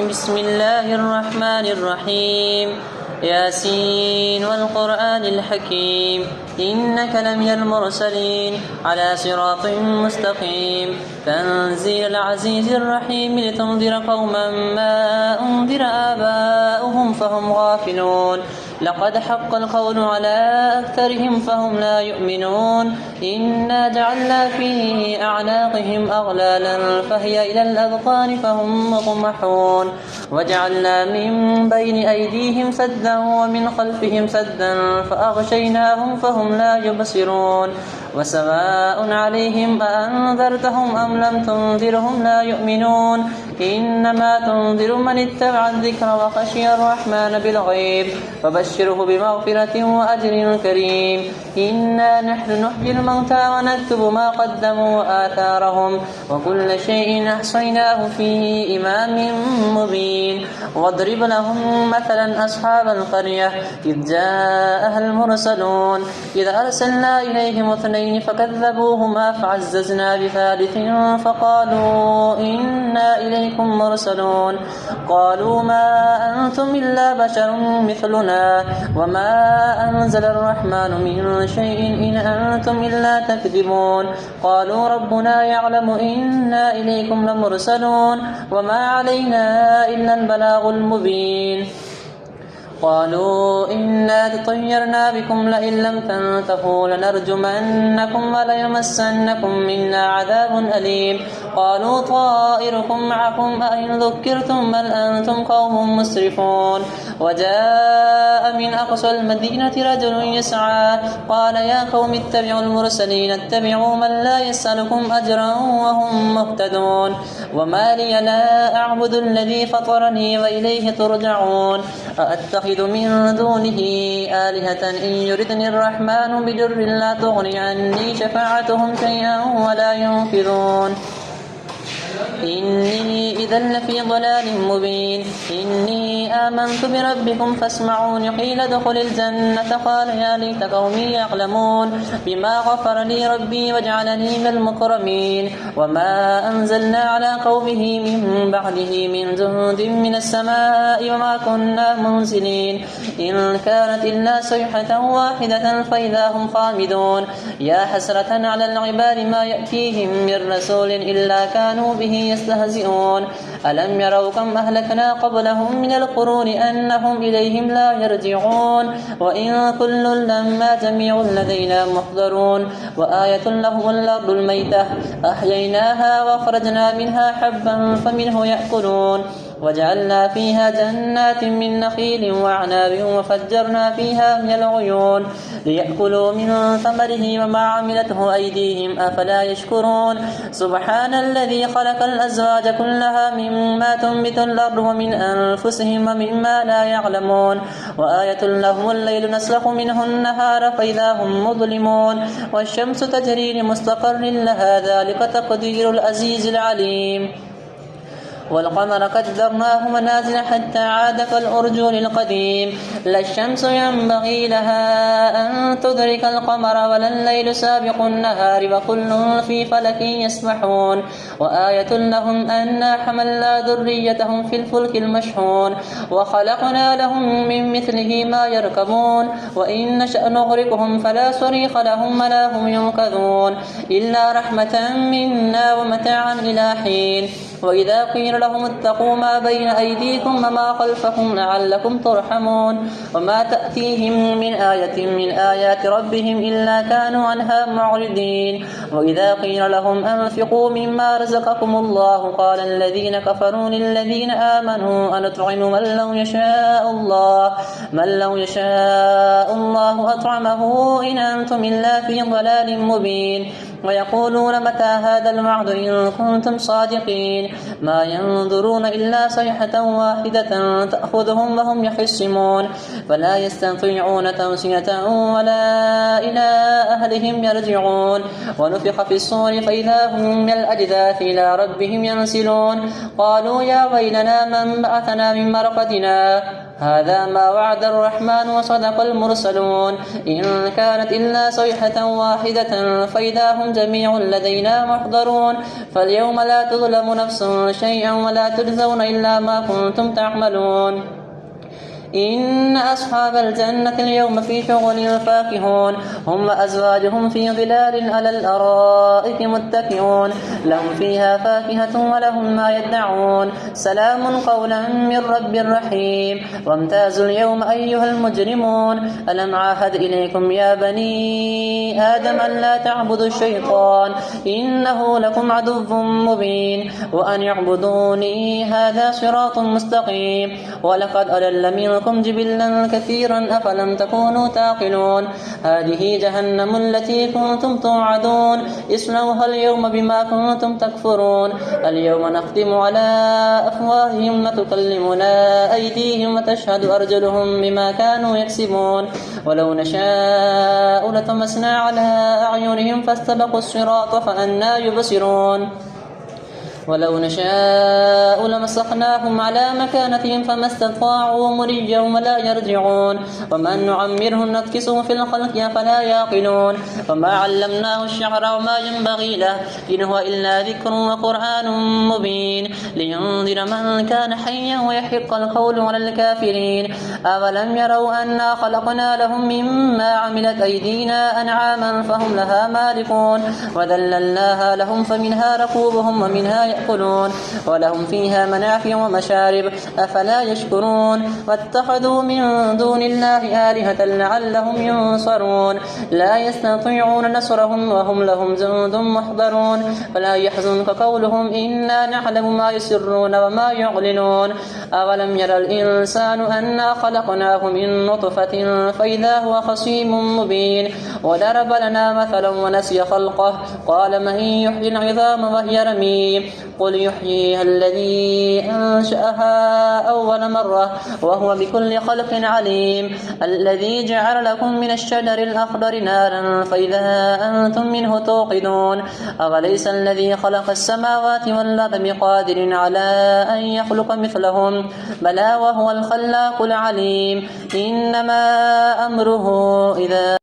بسم الله الرحمن الرحيم ياسين والقرآن الحكيم إنك لمن المرسلين على صراط مستقيم تنزيل العزيز الرحيم لتنذر قوما ما أنذر آباؤهم فهم غافلون لقد حق القول على أكثرهم فهم لا يؤمنون إنا جعلنا في أعناقهم أغلالا فهي إلى الأذقان فهم مقمحون وجعلنا من بين أيديهم سدا ومن خلفهم سدا فأغشيناهم فهم لا يبصرون وسواء عليهم أأنذرتهم أم لم تنذرهم لا يؤمنون إنما تنذر من اتبع الذكر وخشي الرحمن بالغيب فبشره بمغفرة وأجر كريم إنا نحن نحيي الموتى ونكتب ما قدموا وآثارهم وكل شيء أحصيناه في إمام مبين واضرب لهم مثلا أصحاب القرية إذ جاءها المرسلون إذ أرسلنا إليهم اثنين فكذبوهما فعززنا بثالث فقالوا إنا إليكم مرسلون قالوا ما أنتم إلا بشر مثلنا وما أنزل الرحمن من شيء إن أنتم إلا تكذبون قالوا ربنا يعلم إنا إليكم لمرسلون وما علينا إلا البلاغ المبين قالوا إنا تطيرنا بكم لئن لم تنتهوا لنرجمنكم وليمسنكم منا عذاب أليم قالوا طائركم معكم أئن ذكرتم بل أنتم قوم مسرفون وجاء من أقصى المدينة رجل يسعى قال يا قوم اتبعوا المرسلين اتبعوا من لا يسألكم أجرا وهم مهتدون وما لي لا أعبد الذي فطرني وإليه ترجعون أأتخذ من دونه آلهة إن يردني الرحمن بضر لا تغني عني شفاعتهم شيئا ولا ينقذون إني إذا لفي ضلال مبين إني آمنت بربكم فاسمعون قيل ادخل الجنة قال يا ليت قومي يعلمون بما غفر لي ربي وجعلني من المكرمين وما أنزلنا على قومه من بعده من جند من السماء وما كنا منزلين إن كانت إلا صيحة واحدة فإذا هم خامدون يا حسرة على العباد ما يأتيهم من رسول إلا كانوا به يستهزئون ألم يروا كم أهلكنا قبلهم من القرون أنهم إليهم لا يرجعون وإن كل لما جميع لدينا محضرون وآية لهم الأرض الميتة أحييناها وأخرجنا منها حبا فمنه يأكلون وجعلنا فيها جنات من نخيل وعناب وفجرنا فيها من العيون ليأكلوا من ثمره وما عملته أيديهم أفلا يشكرون سبحان الذي خلق الأزواج كلها مما تنبت الأرض ومن أنفسهم ومما لا يعلمون وآية لهم الليل نسلخ منه النهار فإذا هم مظلمون والشمس تجري لمستقر لها ذلك تقدير العزيز العليم والقمر قدرناه منازل حتى عاد كالأرجون القديم لا الشمس ينبغي لها أن تدرك القمر ولا الليل سابق النهار وكل في فلك يسبحون وآية لهم أنا حملنا ذريتهم في الفلك المشحون وخلقنا لهم من مثله ما يركبون وإن نشأ نغرقهم فلا صريخ لهم ولا هم ينقذون إلا رحمة منا ومتاعا إلى حين وإذا قيل لهم اتقوا ما بين أيديكم وما خلفكم لعلكم ترحمون وما تأتيهم من آية من آيات ربهم إلا كانوا عنها معرضين وإذا قيل لهم أنفقوا مما رزقكم الله قال الذين كفروا للذين آمنوا أنطعم من لو يشاء الله أطعمه إن أنتم إلا في ضلال مبين ويقولون متى هذا الوعد إن كنتم صادقين ما ينظرون إلا صيحة واحدة تأخذهم وهم يخصمون فلا يستطيعون توصية ولا إلى أهلهم يرجعون ونفخ في الصور فإذا هم من الأجداث إلى ربهم ينسلون قالوا يا ويلنا من بعثنا من مرقدنا هذا ما وعد الرحمن وصدق المرسلون إن كانت إلا صيحة واحدة فإذا هم جميع لدينا محضرون فاليوم لا تظلم نفس شيئا ولا تجزون إلا ما كنتم تعملون إن أصحاب الجنة اليوم في شغل فاكهون هم وأزواجهم في ظلال على الأرائك متكئون لهم فيها فاكهة ولهم ما يدعون سلام قولا من رب رحيم وامتازوا اليوم أيها المجرمون ألم عاهد إليكم يا بني آدم أن لا تعبدوا الشيطان إنه لكم عدو مبين وأن يعبدوني هذا صراط مستقيم ولقد أضل منكم جبلا كثيرا أفلم تكونوا تعقلون هذه جهنم التي كنتم توعدون اصلوها اليوم بما كنتم تكفرون اليوم نختم على أفواههم وتكلمنا أيديهم وتشهد أرجلهم بما كانوا يكسبون ولو نشاء لطمسنا على أعينهم فاستبقوا الصراط فأنى يبصرون ولو نشاء لمسخناهم على مكانتهم فما استطاعوا مريا ولا يرجعون ومن نعمره نكسه في الخلق فلا يعقلون وما علمناه الشعر وما ينبغي له إن هو إلا ذكر وقرآن مبين لينذر من كان حيا ويحق القول على الكافرين أولم يروا أنا خلقنا لهم مما عملت أيدينا أنعاما فهم لها مالكون وذللناها لهم فمنها ركوبهم ومنها يأكلون ولهم فيها منافع ومشارب أفلا يشكرون واتخذوا من دون الله آلهة لعلهم ينصرون لا يستطيعون نصرهم وهم لهم جند محضرون فلا يحزنك قولهم إنا نعلم ما يسرون وما يعلنون أولم ير الإنسان أنا خلقناه من نطفة فإذا هو خصيم مبين وضرب لنا مثلا ونسي خلقه قال من يحيي العظام وهي رميم قل يحييها الذي أنشأها أول مرة وهو بكل خلق عليم الذي جعل لكم من الشجر الأخضر نارا فإذا أنتم منه توقدون أوليس الذي خلق السماوات والأرض بقادر على أن يخلق مثلهم بلى وهو الخلاق العليم إنما أمره إذا